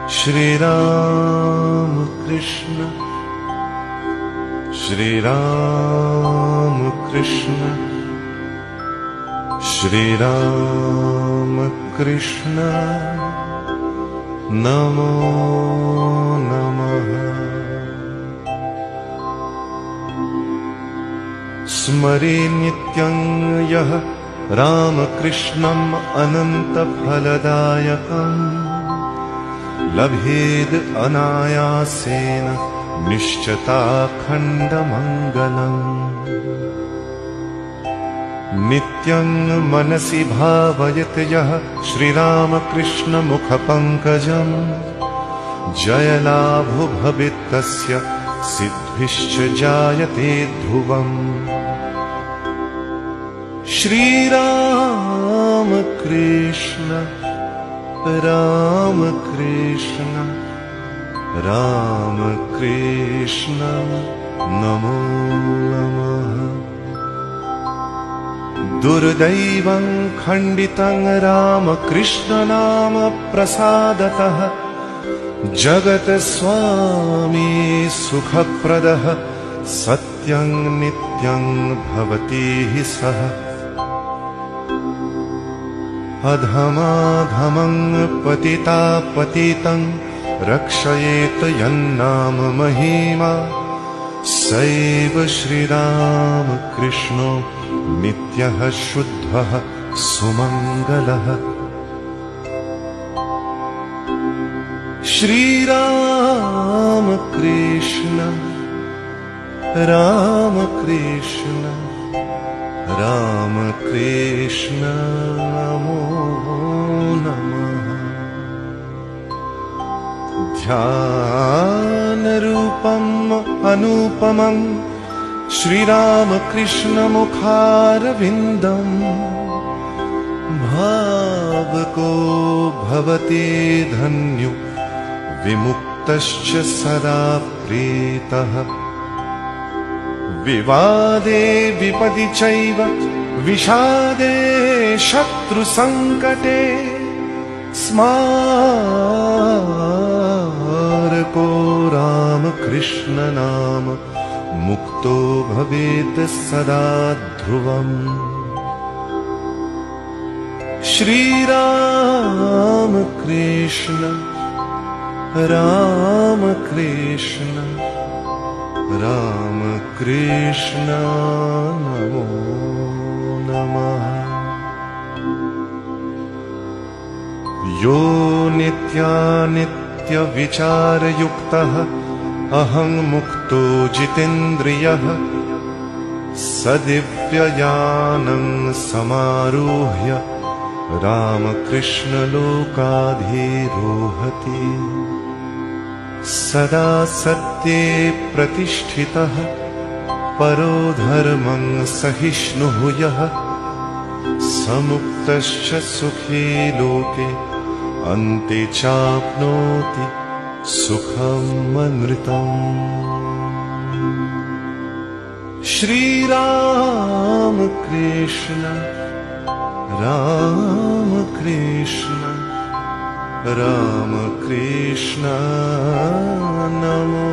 Shri Ram Krishna, Shri Ram Krishna, Shri Ram Krishna, Namo Namaha. Smare nityam yah Ram Krishnam Ananta Phaladayakam Labhed anayasena Nishchata Khandamangalam. Nityam manasi bhavayat yah Shri Rama Krishna Mukhapankajam Jayalabhu bhavitasya Siddhischa jayate dhruvam. Shri Rama Krishna, Rama Krishna, Rama Krishna, Namo Namaha. Durdaivam khanditang Rama Krishna nama prasadataha Jagat Swami Sukhapradaha Satyang Nityang Bhavati Saha. Adhamadhamang patita patitang rakshayet yannam mahima Saiva Shri Rama Krishna Nityah Shuddhah Sumangalah. Shri Rama Krishna, Rama Krishna, Rama Krishna, Namo Namaha. Dhyana Rupam Anupamam Shri Rama Krishna Mukharavindam Bhavako Bhavati Dhanyu Vimuktascha Sada Pritaha. Vivade vipadi chaiva vishade shatru sankate Smarako Rama Krishna nama mukto bhavet sada dhruvam. Shri Rama Krishna, Rama Krishna, Rama Krishna, Namo Namaha. Yo nitya nitya vichara yuktaha aham mukto jitendriyah sadivyayanam samaruhya Rama Krishna lokadhirohati. Sada satye pratisthitah paro dharmang sahishnuh yah samuktascha sukhi loke ante chapnoti sukham amritam. Shri Rama Krishna, Rama Krishna, Rama Krishna, Namo